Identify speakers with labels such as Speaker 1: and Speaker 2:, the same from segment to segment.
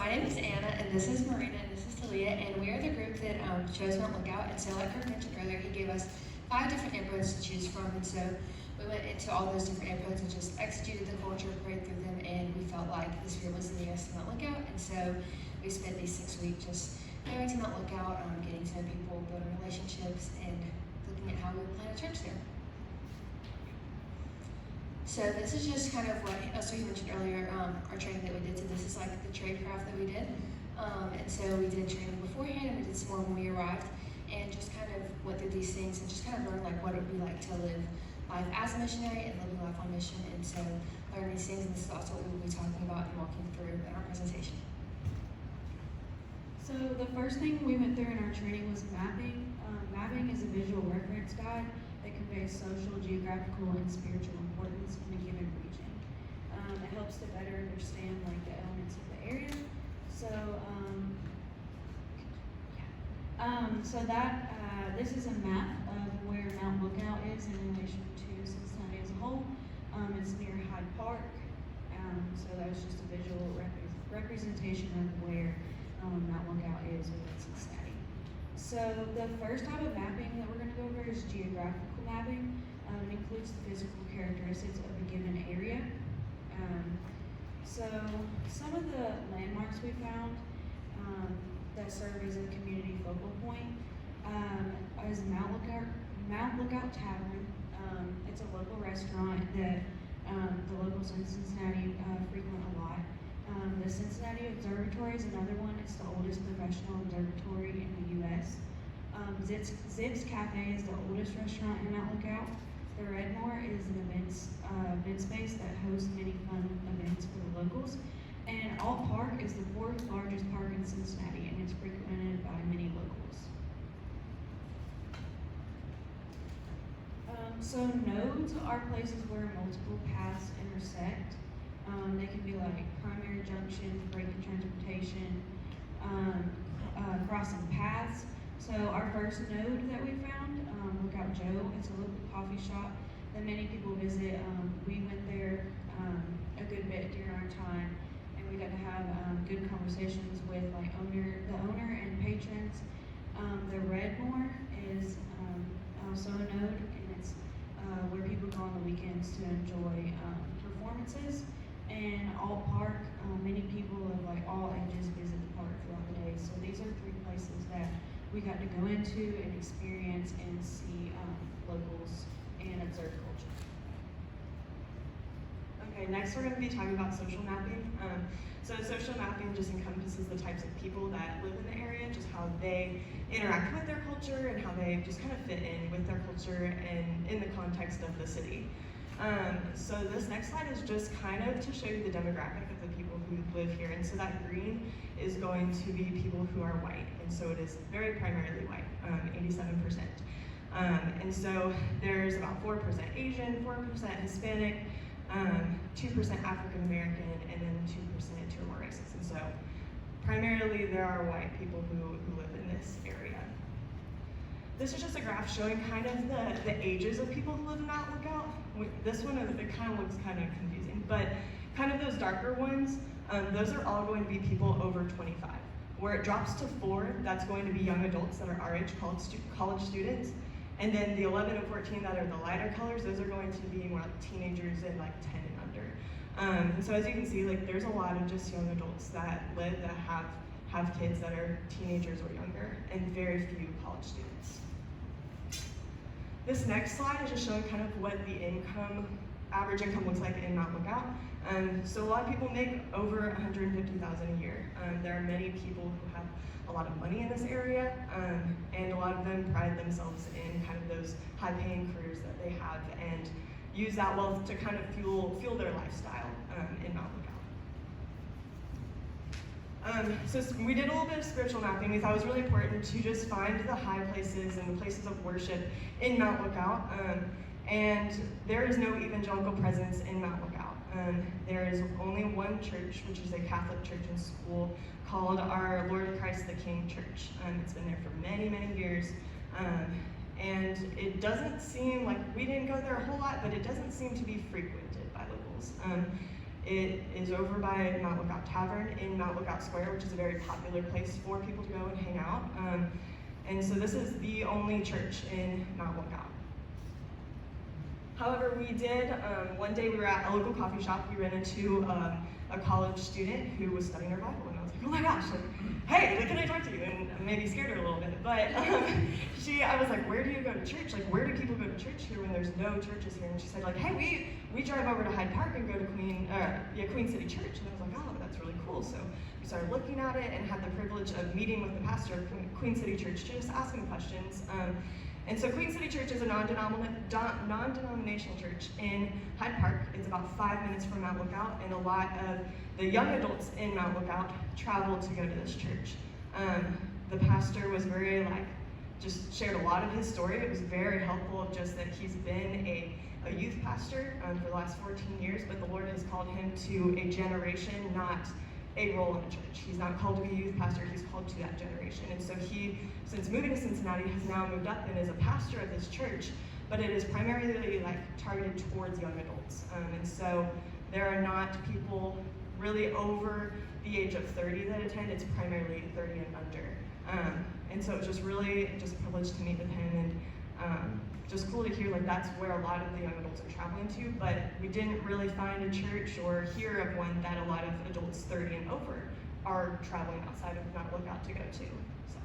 Speaker 1: my name is Anna, and this is Marina, and this is Talia, and we are the group that chose Mount Lookout. And so, like Kirk mentioned earlier, he gave us 5 different neighborhoods to choose from, and so we went into all those different neighborhoods and just executed the culture, prayed through them, and we felt like the Spirit was leading us to Mount Lookout. And so we spent these 6 weeks just going to Mount Lookout, getting to know people, building relationships, and looking at how we would plant a church there. So this is just kind of what, so you mentioned earlier, our training that we did. So this is like the trade craft that we did. And so we did training beforehand, and we did some more when we arrived, and just kind of went through these things and just kind of learned like what it would be like to live life as a missionary and living life on mission. And so learning these things, and this is also what we will be talking about and walking through in our presentation.
Speaker 2: So the first thing we went through in our training was mapping. Mapping is a visual reference guide that conveys social, geographical, and spiritual importance in a given region. It helps to better understand like the elements of the area. So, this is a map of where Mount Lookout is in relation to Cincinnati as a whole. It's near Hyde Park. So that was just a visual representation of where Mount Lookout is within Cincinnati. So the first type of mapping that we're going to go over is geographical mapping. It includes the physical characteristics of a given area. So some of the landmarks we found that serve as a community focal point is Mount Lookout Tavern. It's a local restaurant that the locals in Cincinnati frequent a lot. The Cincinnati Observatory is another one. It's the oldest professional observatory in the U.S. Zips Cafe is the oldest restaurant in Mount Lookout. The Redmore is an event space that hosts many fun events for the locals. And Alt Park is the 4th largest park in Cincinnati, and it's frequented by many locals. So nodes are places where multiple paths intersect. They can be like primary junction, break in transportation, crossing paths. So our first node that we found, Lookout Joe, it's a local coffee shop that many people visit. We went there a good bit during our time, and we got to have good conversations with like the owner and patrons. The Redmore is also a node, and it's where people go on the weekends to enjoy performances. And Alt Park, many people of like all ages visit the park throughout the day. So these are 3 places that we got to go into and experience and see locals and observe culture.
Speaker 3: Okay, next we're going to be talking about social mapping. So social mapping just encompasses the types of people that live in the area, just how they interact with their culture and how they just kind of fit in with their culture and in the context of the city. So this next slide is just kind of to show you the demographic of the people who live here. And so that green is going to be people who are white. And so it is very primarily white, 87%. And so there's about 4% Asian, 4% Hispanic, 2% African American, and then 2% 2 or more races. And so primarily there are white people who live in this area. This is just a graph showing kind of the ages of people who live in Mount Lookout. This one, it kind of looks kind of confusing, but kind of those darker ones, those are all going to be people over 25. Where it drops to 4, that's going to be young adults that are our age, college students. And then the 11 and 14 that are the lighter colors, those are going to be more like teenagers and like 10 and under. And so as you can see, like there's a lot of just young adults that live that have kids that are teenagers or younger, and very few college students. This next slide is just showing kind of what the average income looks like in Mount Lookout. So a lot of people make over $150,000 a year. There are many people who have a lot of money in this area, and a lot of them pride themselves in kind of those high-paying careers that they have and use that wealth to kind of fuel their lifestyle in Mount Lookout. So we did a little bit of spiritual mapping. We thought it was really important to just find the high places and the places of worship in Mount Lookout. And there is no evangelical presence in Mount Lookout. There is only one church, which is a Catholic church and school called Our Lord Christ the King Church. It's been there for many, many years. And it doesn't seem like, we didn't go there a whole lot, but it doesn't seem to be frequented by locals. It is over by Mount Lookout Tavern in Mount Lookout Square, which is a very popular place for people to go and hang out. And so this is the only church in Mount Lookout. However, we did, one day we were at a local coffee shop, we ran into a college student who was studying her Bible, and I was like, oh my gosh, like, hey, like, can I talk to you? And maybe scared her a little bit, but I was like, where do you go to church? Like, where do people go to church here when there's no churches here? And she said, like, hey, we drive over to Hyde Park and go to Queen City Church. And I was like, oh, that's really cool. So we started looking at it and had the privilege of meeting with the pastor of Queen City Church to just ask him questions. And so Queen City Church is a non-denominational church in Hyde Park. It's about 5 minutes from Mount Lookout, and a lot of the young adults in Mount Lookout travel to go to this church. The pastor was very, just shared a lot of his story. It was very helpful, just that he's been a youth pastor for the last 14 years, but the Lord has called him to a generation, not a role in the church. He's not called to be a youth pastor, he's called to that generation. And so he, since moving to Cincinnati, has now moved up and is a pastor of this church, but it is primarily targeted towards young adults. And so there are not people really over the age of 30 that attend, it's primarily 30 and under. And so it's just really just a privilege to meet with him, and just cool to hear that's where a lot of the young adults are traveling to, but we didn't really find a church or hear of one that a lot of adults 30 and over are traveling outside of Mount Lookout to go to. So.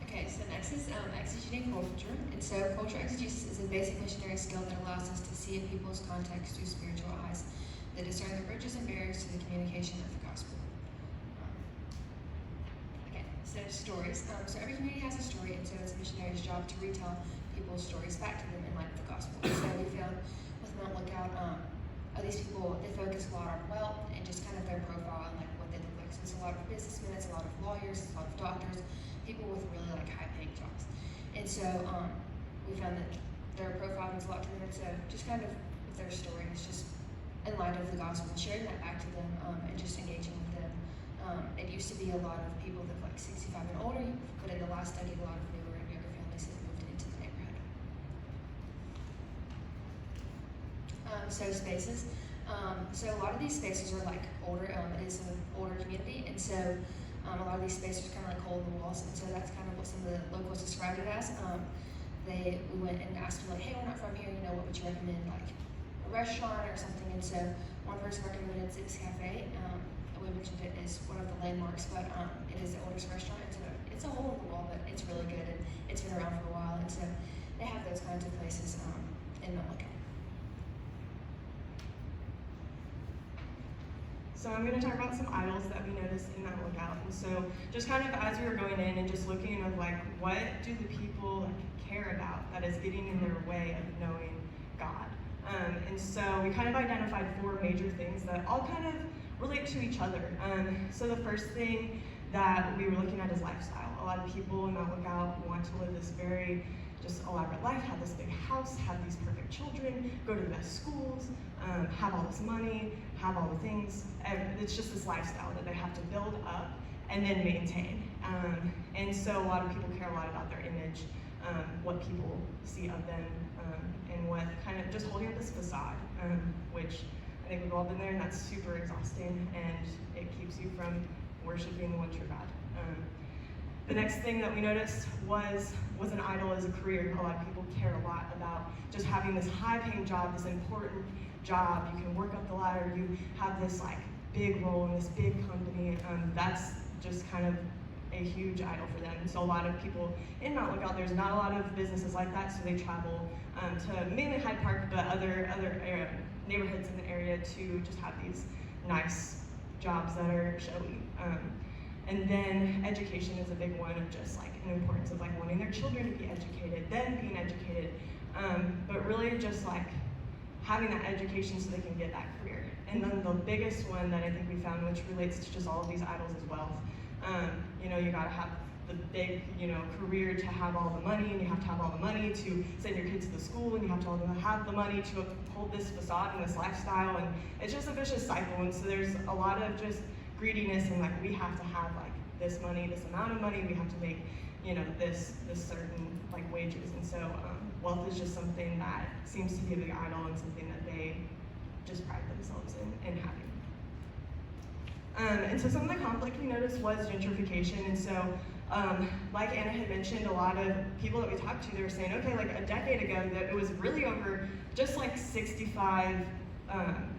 Speaker 1: Okay, so next is exegeting culture. And so culture exegesis is a basic missionary skill that allows us to see a people's context through spiritual eyes that discern the bridges and barriers to the communication of the gospel. So stories. So every community has a story, and so it's a missionary's job to retell people's stories back to them in light of the gospel. So we found with Mount Lookout, these people, they focus a lot on wealth and just kind of their profile and what they look like. So it's a lot of businessmen, it's a lot of lawyers, it's a lot of doctors, people with really high-paying jobs. And so we found that their profile means a lot to them, and so just kind of with their story, it's just in light of the gospel, sharing that back to them and just engaging with them. It used to be a lot of people that 65 and older, but in the last decade, a lot of newer and younger families have moved into the neighborhood. So spaces. So a lot of these spaces are older, it is an older community, and so a lot of these spaces are kind of hole in the walls, and so that's kind of what some of the locals described it as. We went and asked them hey, we're not from here, what would you recommend, a restaurant or something? And so one person recommended Zip's Cafe. We mentioned it as one of the landmarks, but it is the oldest restaurant, and so it's a hole in the wall, but it's really good, and it's been around for a while, and so they have those kinds of places in Mount Lookout.
Speaker 3: So I'm going to talk about some idols that we noticed in Mount Lookout, and so just kind of as we were going in and just looking of what do the people care about that is getting in their way of knowing God. And so we kind of identified 4 major things that all kind of relate to each other. So the first thing that we were looking at is lifestyle. A lot of people in Mount Lookout want to live this very just elaborate life, have this big house, have these perfect children, go to the best schools, have all this money, have all the things. It's just this lifestyle that they have to build up and then maintain. And so a lot of people care a lot about their image, what people see of them, and what kind of just holding up this facade, which I think we've all been there, and that's super exhausting, and it keeps you from worshiping the one true God. The next thing that we noticed was an idol as a career. A lot of people care a lot about just having this high-paying job, this important job. You can work up the ladder. You have this big role in this big company. That's just kind of a huge idol for them. So a lot of people in Mount Lookout, there's not a lot of businesses like that, so they travel to mainly Hyde Park, but other neighborhoods in the area to just have these nice jobs that are showy. And then education is a big one of just an importance of wanting their children to be educated, them being educated, but really just having that education so they can get that career. And then the biggest one that I think we found, which relates to just all of these idols, is wealth. You gotta have the big, career to have all the money, and you have to have all the money to send your kids to the school, and you have to have the money to hold this facade and this lifestyle, and it's just a vicious cycle. And so there's a lot of just greediness, and we have to have this money, this amount of money, we have to make, this certain wages. And so wealth is just something that seems to be a big idol and something that they just pride themselves in having. And so some of the conflict we noticed was gentrification, and so like Anna had mentioned, a lot of people that we talked to, they were saying, okay, like a decade ago, that it was really over just like 65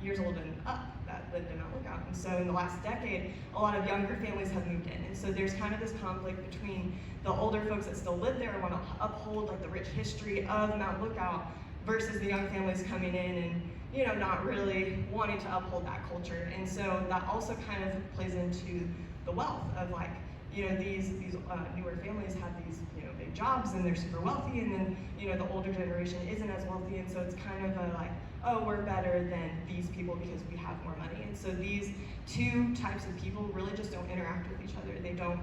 Speaker 3: years old and up that lived in Mount Lookout. And so in the last decade, a lot of younger families have moved in. And so there's kind of this conflict between the older folks that still live there and want to uphold like the rich history of Mount Lookout versus the young families coming in and, you know, not really wanting to uphold that culture. And so that also kind of plays into the wealth of like, you know, these newer families have these, you know, big jobs and they're super wealthy, and then, you know, the older generation isn't as wealthy, and so it's kind of a like, oh, we're better than these people because we have more money. And so these two types of people really just don't interact with each other. They don't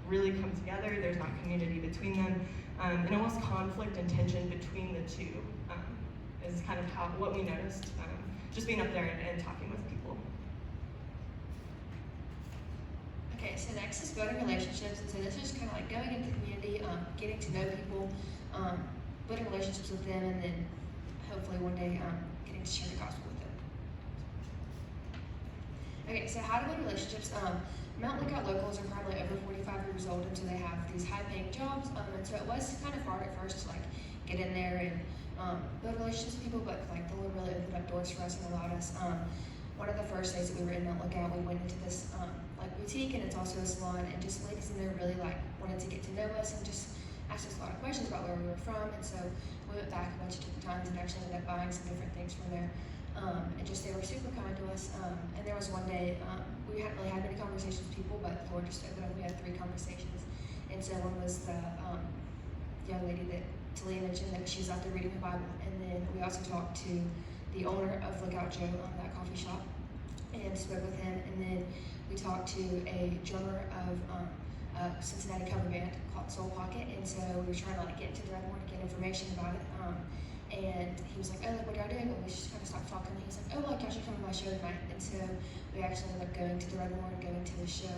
Speaker 3: really come together. There's not community between them, and almost conflict and tension between the two is kind of what we noticed just being up there and talking with people.
Speaker 1: Okay, so next is building relationships, and so this is kind of like going into the community, getting to know people, building relationships with them, and then hopefully one day getting to share the gospel with them. Okay, so how to build relationships. Mount Lookout locals are probably over 45 years old, and so they have these high-paying jobs, and so it was kind of hard at first to like get in there and build relationships with people, but like the Lord really opened up doors for us and allowed us. One of the first days that we were in Mount Lookout, we went into this like boutique, and it's also a salon, and just ladies in there really like wanted to get to know us and just asked us a lot of questions about where we were from, and so we went back a bunch of different times and actually ended up buying some different things from there. And just they were super kind to us. And there was one day we hadn't really had many conversations with people, but the Lord just opened up. We had 3 conversations, and so one was the young lady that Talia mentioned that she was out there reading her Bible, and then we also talked to the owner of Lookout Joe, that coffee shop, and spoke with him. And then we talked to a drummer of a Cincinnati cover band called Soul Pocket, and so we were trying to like get into the Redmore to get information about it. And he was like, oh, like, what are y'all doing? And we just kind of stopped talking, and he was like, oh, like, y'all should come to my show tonight. And so we actually ended up going to the Redmore and going to the show,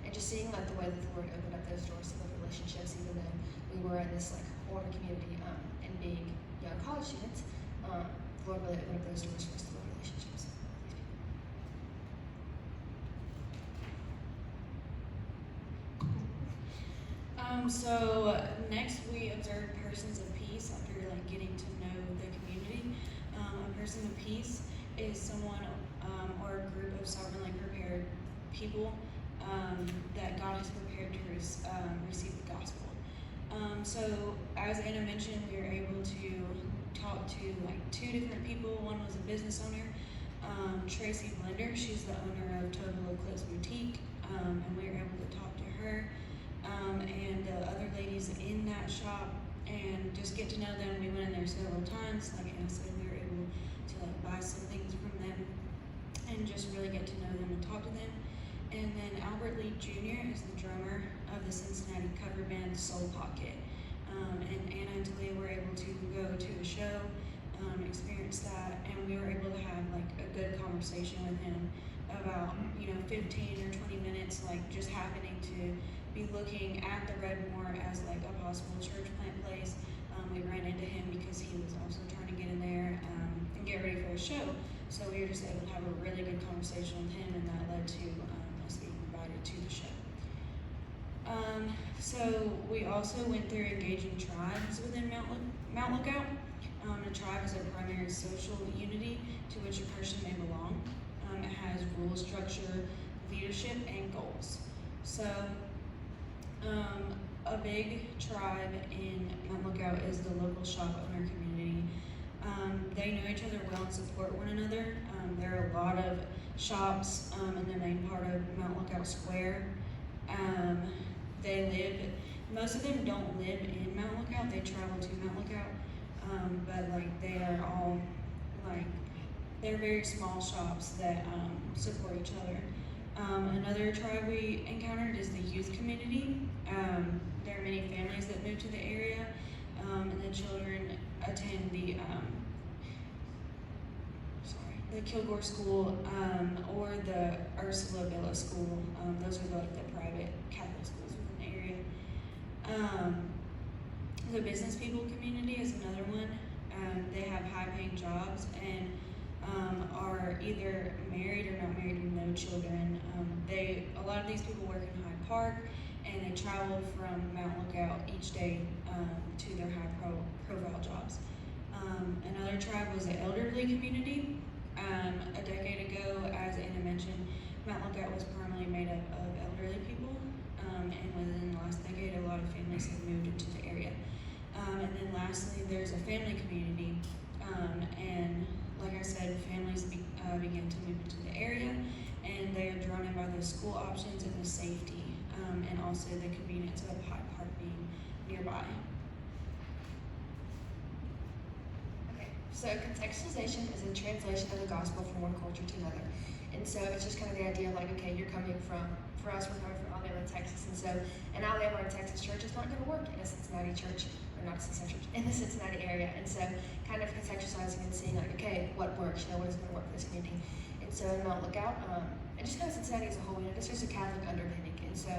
Speaker 1: and just seeing like the way that the Lord opened up those doors to build relationships, even though we were in this like older community and being young college students. The Lord really opened up those doors for us to build relationships with these people.
Speaker 2: So next we observe persons of peace after like getting to know the community. A person of peace is someone or a group of sovereignly prepared people that God has prepared to receive the gospel. So as Anna mentioned, we were able to talk to like 2 different people. One was a business owner, Tracy Blender. She's the owner of Total Eclipse Boutique, and we were able to talk to her and the other ladies in that shop and just get to know them. We went in there several times. Like Anna said, we were able to like buy some things from them and just really get to know them and talk to them. And then Albert Lee Jr. is the drummer of the Cincinnati cover band Soul Pocket. And Anna and Talia were able to go to the show, experience that, and we were able to have like a good conversation with him about, 15 or 20 minutes, like just happening to be looking at the Redmore as like a possible church plant place. We ran into him because he was also trying to get in there and get ready for a show. So we were just able to have a really good conversation with him, and that led to us being invited to the show. So we also went through engaging tribes within Mount Lookout. A tribe is a primary social unity to which a person may belong. It has rules, structure, leadership, and goals. So a big tribe in Mount Lookout is the local shop owner community. They know each other well and support one another. There are a lot of shops in the main part of Mount Lookout Square. Most of them don't live in Mount Lookout, they travel to Mount Lookout, but like they are all like, they're very small shops that support each other. Another tribe we encountered is the youth community. There are many families that move to the area, and the children attend the Kilgore School or the Ursula Villa School. Those are like the private Catholic schools within the area. The business people community is another one. They have high-paying jobs, and are either married or not married with no children. A lot of these people work in Hyde Park, and they travel from Mount Lookout each day to their high-profile jobs. Another tribe was an elderly community. A decade ago, as Anna mentioned, Mount Lookout was primarily made up of elderly people, and within the last decade, a lot of families have moved into the area. And then lastly, there's a family community, and like I said, families began to move into the area, and they are drawn in by the school options and the safety, and also the convenience of Hyde Park being nearby.
Speaker 1: Okay, so contextualization is a translation of the gospel from one culture to another. And so it's just kind of the idea of like, okay, you're coming from, for us, we're coming from Alabama, Texas. And so an Alabama or Texas church is not going to work in a Cincinnati church, or not a Cincinnati church, in the Cincinnati area. And so kind of contextualizing and seeing like, okay, what works, what is going to work for this community. And so in Mount Lookout, and just kind of Cincinnati as a whole, there's a Catholic underpinning. And so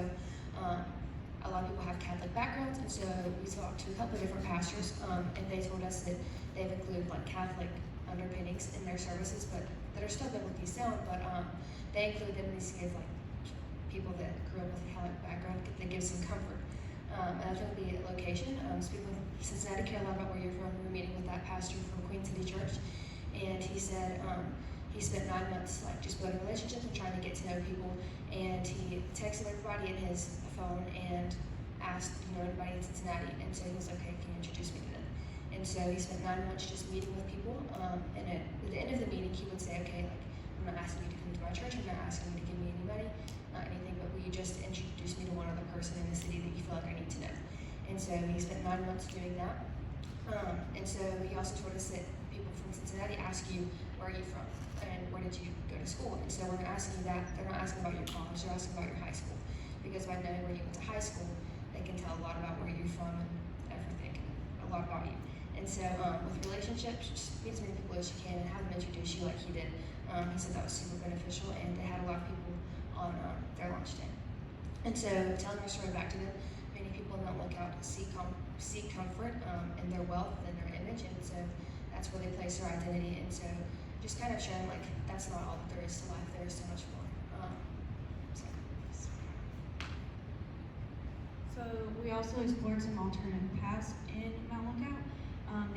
Speaker 1: a lot of people have Catholic backgrounds. And so we talked to a couple of different pastors, and they told us that they've included like Catholic underpinnings in their services, but that are still biblically sound, but they include them in these to give like people that grew up with a Catholic background that gives some comfort. Another thing would be location. So people in Cincinnati care a lot about where you're from. We were meeting with that pastor from Queen City Church, and he said he spent 9 months like just building relationships and trying to get to know people, and he texted everybody in his phone and asked, anybody in Cincinnati, and so he was like, okay, can you introduce me to them? And so he spent 9 months just meeting with people, and at the end of the meeting, he would say, okay, like, I'm not asking you to come to my church, I'm not asking you to give me any money, not anything, but will you just introduce me to one other person in the city that you feel like I need to know? And so he spent 9 months doing that. And so he also told us that people from Cincinnati ask you, where are you from? And where did you go to school? And so when they're asking you that, they're not asking about your college, they're asking about your high school. Because by knowing where you went to high school, they can tell a lot about where you're from and everything, a lot about you. And so with relationships, just meet as many people as you can and have them introduce you like he did. He said that was super beneficial, and they had a lot of people on their lunch day. And so telling our story back to them, many people in Mount Lookout seek comfort in their wealth and their image, and so that's where they place their identity. And so just kind of showing like that's not all that there is to life, there is so much more.
Speaker 2: So we also explored some alternative paths in Mount Lookout.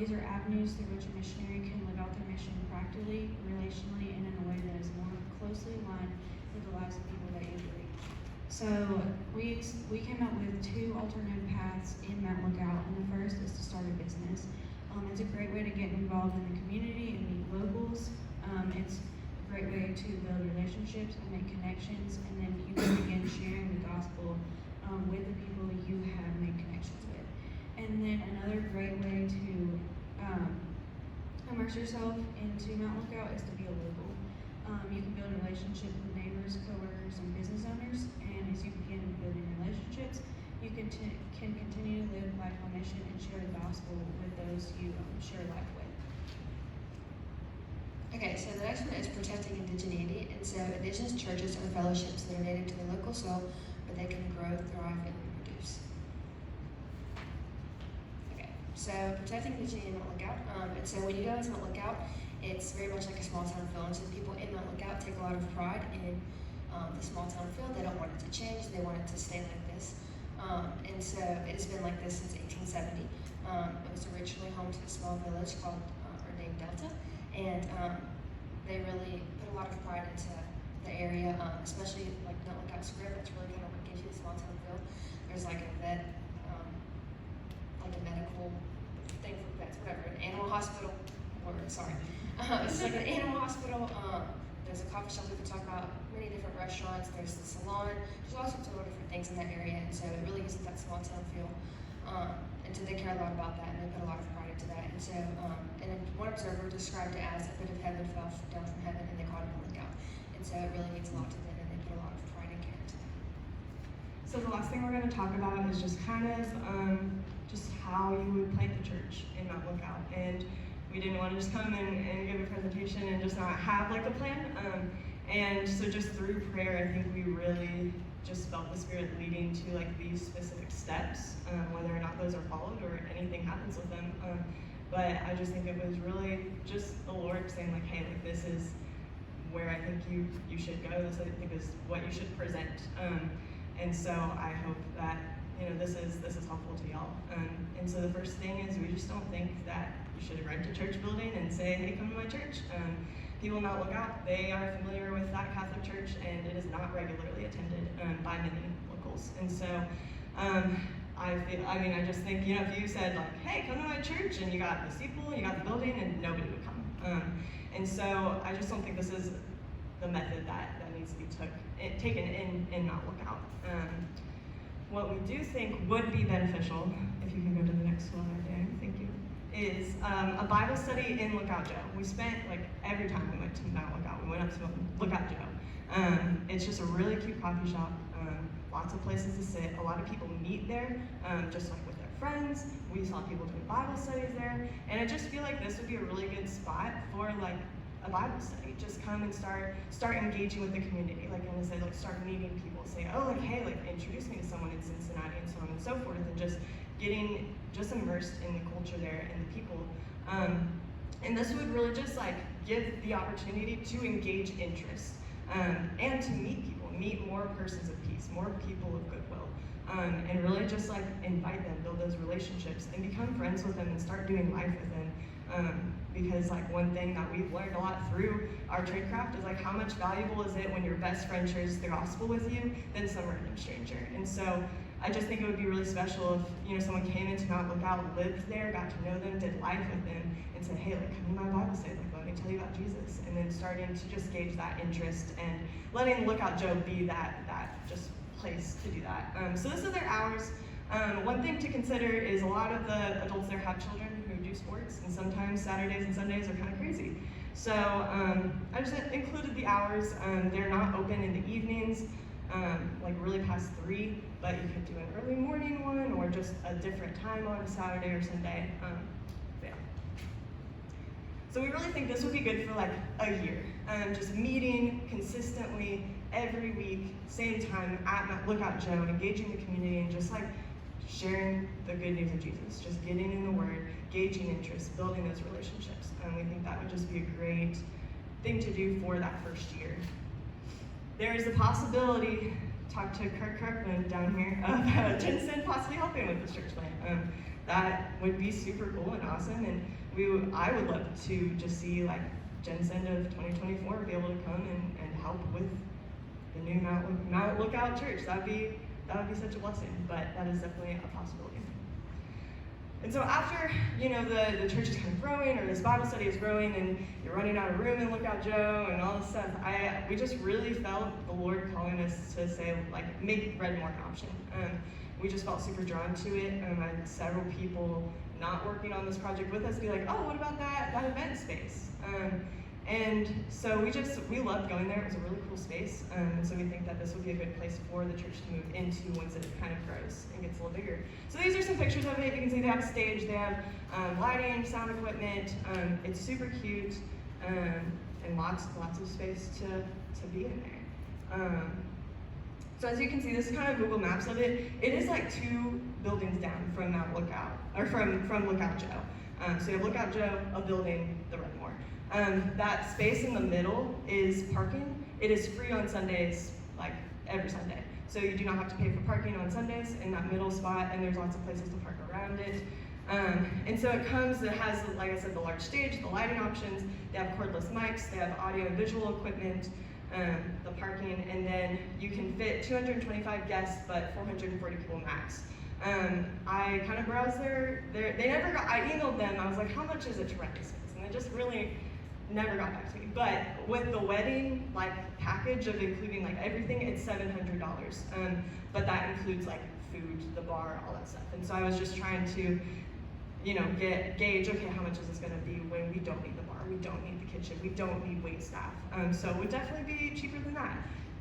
Speaker 2: These are avenues through which a missionary can live out their mission practically, relationally, and in a way that is more closely aligned with the lives of people that you reach. So we came up with 2 alternative paths in Mount Lookout, and the first is to start a business. It's a great way to get involved in the community and meet locals. It's a great way to build relationships and make connections, and then you can begin sharing the gospel with the people you have made connections with. And then another great way to immerse yourself into Mount Lookout is to be a local. You can build relationships with neighbors, coworkers, and business owners, and as you begin building relationships, you can continue to live life on mission and share the gospel with those you share life with.
Speaker 1: Okay, so the next one is protecting indigeneity, and so indigenous churches are fellowships that are native to the local soil, but they can grow, thrive, and reproduce. Okay, so protecting indigeneity in Mount Lookout, and so when you go into Mount Lookout, it's very much like a small town feel, and so people in Mount Lookout take a lot of pride in the small town feel. They don't want it to change, they want it to stay like this, and so it has been like this since 1870. It was originally home to a small village called, or named Delta, and they really put a lot of pride into the area, especially like Mount Lookout Square. That's really kind of what gives you the small town feel. There's like a vet, like a medical thing for vets, whatever, an animal hospital, or sorry, it's like an animal hospital. There's a coffee shop we can talk about, many different restaurants. There's the salon. There's all sorts of different things in that area, and so it really gives it that small town feel. And so they care a lot about that, and they put a lot of pride into that. And so, and then one observer described it as a bit of heaven fell down from heaven, and they called it a lookout. And so it really means a lot to them, and they put a lot of pride and care into that.
Speaker 3: So the last thing we're going to talk about is just kind of just how you would plant the church in Mount Lookout. And we didn't want to just come and give a presentation and just not have like a plan. And so just through prayer, I think we really just felt the Spirit leading to like these specific steps, whether or not those are followed or anything happens with them. But I just think it was really just the Lord saying like, hey, like this is where I think you should go. This I think is what you should present. And so I hope that this is helpful to y'all. And so the first thing is we just don't think that you should rent a church building and say, hey, come to my church. People not look out. They are familiar with that Catholic church, and it is not regularly attended by many locals. And so I just think, if you said like, hey, come to my church, and you got the steeple, you got the building, and nobody would come. And so I just don't think this is the method that needs to be taken in and not look out. What we do think would be beneficial, if you can go to the next slide, Dan, thank you, is a Bible study in Lookout Joe. We spent, every time we went to Mount Lookout, we went up to Lookout Joe. It's just a really cute coffee shop, lots of places to sit. A lot of people meet there, just with their friends. We saw people doing Bible studies there, and I just feel like this would be a really good spot for, a Bible study. Just come and start engaging with the community. Like Anna said, start meeting people. Say, oh, hey, introduce me to someone in Cincinnati, and so on and so forth, and just getting immersed in the culture there and the people. And this would really just give the opportunity to engage interest and to meet more persons of peace, more people of goodwill, and really just invite them, build those relationships, and become friends with them and start doing life with them. Because one thing that we've learned a lot through our tradecraft is how much valuable is it when your best friend shares the gospel with you than some random stranger. And so I just think it would be really special if someone came into Mount Lookout, lived there, got to know them, did life with them, and said, hey, come to my Bible study, let me tell you about Jesus. And then starting to just gauge that interest and letting Lookout Joe be that just place to do that. So this is their hours. One thing to consider is a lot of the adults there have children who do sports, and sometimes Saturdays and Sundays are kind of crazy. So I just included the hours. They're not open in the evenings, really past 3, but you could do an early morning one or just a different time on a Saturday or Sunday. Yeah. So we really think this would be good for a year. Just meeting consistently every week, same time at Lookout Joe, engaging the community, and just sharing the good news of Jesus, just getting in the Word, gauging interest, building those relationships. And we think that would just be a great thing to do for that first year. There is a possibility, talk to Kirk Kirkland down here, of GenSend possibly helping with this church plant. That would be super cool and awesome, and I would love to just see GenSend of 2024 be able to come and help with the new Mount Lookout Church. That would be such a blessing, but that is definitely a possibility. And so after, the church is kind of growing, or this Bible study is growing, and you're running out of room in Lookout Joe and all this stuff, we just really felt the Lord calling us to say, make Red more an option. We just felt super drawn to it. I had several people not working on this project with us be like, oh, what about that event space? And so we loved going there. It was a really cool space. And so we think that this would be a good place for the church to move into once it kind of grows and gets a little bigger. So these are some pictures of it. You can see they have a stage, they have lighting, sound equipment. It's super cute, and lots of space to be in there. So as you can see, this is kind of Google Maps of it. It is 2 buildings down from Mount Lookout, or from Lookout Joe. So you have Lookout Joe, a building, the Redmore. That space in the middle is parking. It is free on Sundays, every Sunday. So you do not have to pay for parking on Sundays in that middle spot, and there's lots of places to park around it. And so it has, like I said, the large stage, the lighting options, they have cordless mics, they have audio and visual equipment, the parking, and then you can fit 225 guests, but 440 people max. I kind of browsed I emailed them, I was like, how much is it to rent this space? And they just really never got back to me. But with the wedding package of including everything, it's $700. But that includes food, the bar, all that stuff. And so I was just trying to, gauge, okay, how much is this gonna be when we don't need the bar, we don't need the kitchen, we don't need wait staff. So it would definitely be cheaper than that.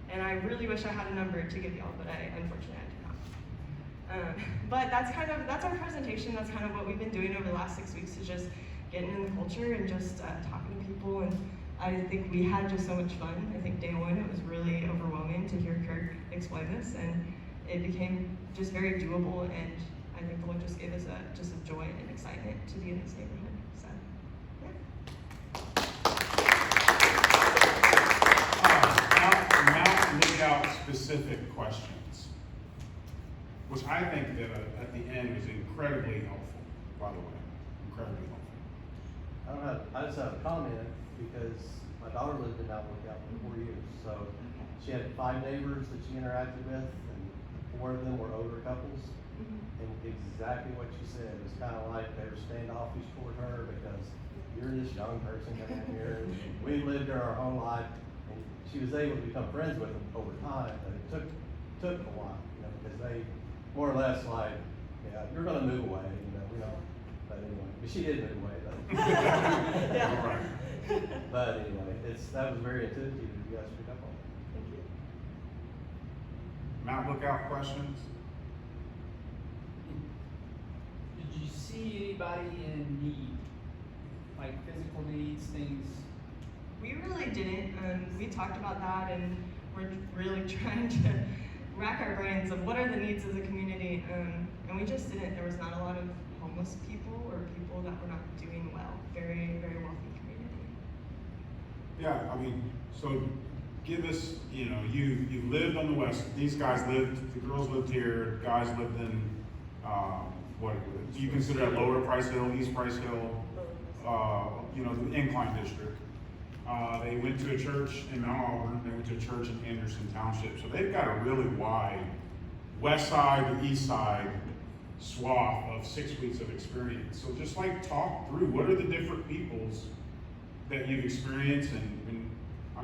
Speaker 3: And I really wish I had a number to give y'all, but unfortunately I do not. But that's our presentation. That's kind of what we've been doing over the last 6 weeks, is just getting in the culture and just talking to people. And I think we had just so much fun. I think day 1 it was really overwhelming to hear Kirk explain this, and it became just very doable, and I I think the Lord just gave us just a joy and excitement to be in His neighborhood. So, yeah.
Speaker 4: Now Lookout specific questions, which I think that at the end was incredibly helpful, by the way, incredibly helpful.
Speaker 5: I just have a comment because my daughter lived in Mount Lookout for 4 years. So she had 5 neighbors that she interacted with, and 4 of them were older couples. And exactly what you said, it was kind of like they were standoffish toward her because you're this young person coming in here. And we lived here our whole life, and she was able to become friends with them over time, but it took a while, because they more or less like, yeah, you're gonna move away, we don't. But anyway, but she did move away though.
Speaker 3: Yeah.
Speaker 4: All right.
Speaker 5: But anyway, that was very intuitive. You guys pick up on it.
Speaker 3: Thank you.
Speaker 4: Mount Lookout questions?
Speaker 6: Did you see anybody in need? Like physical needs, things?
Speaker 3: We really didn't. We talked about that, and we're really trying to rack our brains of what are the needs of the community, and we just didn't. There was not a lot of homeless people or people that were not doing well. Very, very wealthy community.
Speaker 4: Yeah, I mean, so give us, you lived on the west, these guys lived, the girls lived here, guys lived in, what, do you consider that Lower Price Hill, East Price Hill, the Incline District? They went to a church in Mount Auburn, they went to a church in Anderson Township, so they've got a really wide west side to east side swath of 6 weeks of experience. So just talk through, what are the different peoples that you've experienced, and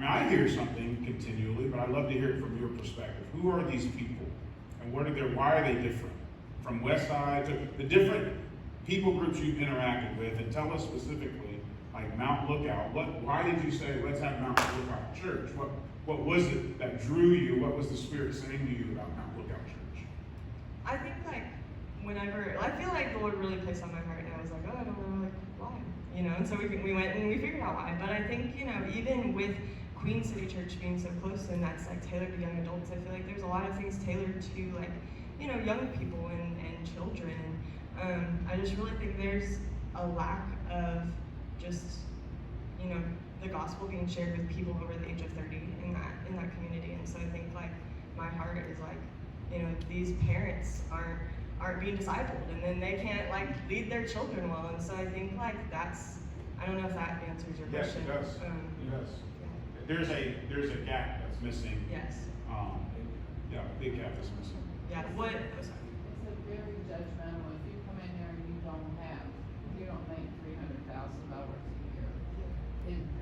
Speaker 4: I hear something continually, but I'd love to hear it from your perspective. Who are these people, and why are they different? From west side to the different people groups you've interacted with, and tell us specifically, like Mount Lookout, why did you say, let's have Mount Lookout Church? What was it that drew you? What was the Spirit saying to you about Mount Lookout Church?
Speaker 3: I think I feel like the Lord really placed on my heart, and I was like, oh, I don't know, why, and so we went and we figured out why. But I think, even with Queen City Church being so close, and that's tailored to young adults, I feel like there's a lot of things tailored to young people and children. I just really think there's a lack of just, the gospel being shared with people over the age of 30 in that community. And so I think my heart is these parents aren't being discipled, and then they can't lead their children well. And so I think that's, I don't know if that answers your
Speaker 4: Yes,
Speaker 3: question.
Speaker 4: it does. It does. There's a gap that's missing.
Speaker 3: Yes.
Speaker 4: Big gap that's missing.
Speaker 3: Yeah. What? Oh, sorry.
Speaker 7: It's very judgmental. If you come in there and you don't make $300,000 a year,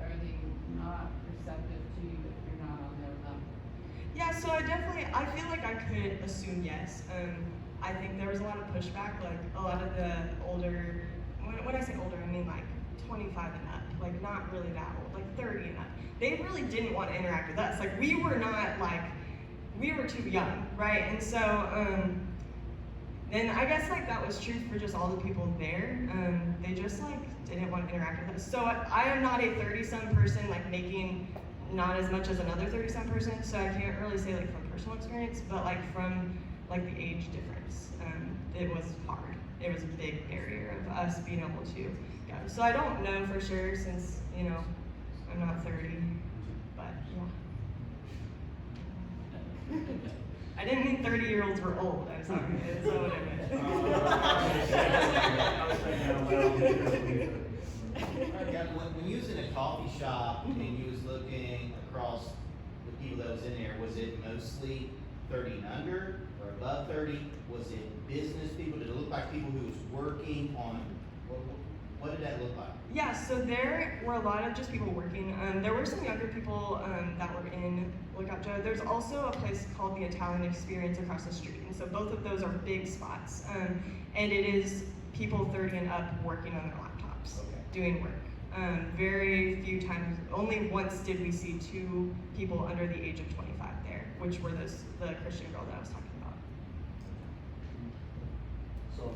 Speaker 7: are they not receptive to you if you're not on their level?
Speaker 3: Yeah, so I feel like I could assume yes. I think there was a lot of pushback, a lot of the older, when I say older, I mean 25 and up, not really that old, 30 and up. They really didn't want to interact with us. We were not we were too young, right? And so, and I guess that was true for just all the people there. They just didn't want to interact with us. So I am not a 30-some person making not as much as another 30-some person. So I can't really say from personal experience, but from the age difference, it was hard. It was a big barrier of us being able to go. So I don't know for sure since I'm not 30, but yeah. I didn't mean 30-year-olds were old. I was talking. That's not what I meant.
Speaker 8: When you was in a coffee shop and you was looking across the people that was in there, was it mostly 30 and under or above 30? Was it business people? Did it look like people who was working on, what did that look like?
Speaker 3: Yeah, so there were a lot of just people working. There were some younger people that were in Lookout Joe. There's also a place called the Italian Experience across the street. And so both of those are big spots. And it is people 30 and up working on their laptops, doing work. Very few times, only once did we see 2 people under the age of 25 there, which were the Christian girl that I was talking about.
Speaker 4: So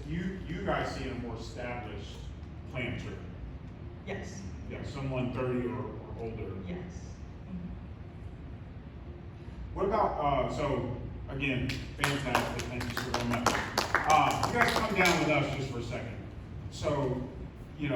Speaker 4: you guys see a more established planter.
Speaker 3: Yes.
Speaker 4: Yeah, someone 30 or older.
Speaker 3: Yes.
Speaker 4: What about, so again, fantastic, thank you so much. You guys come down with us just for a second. So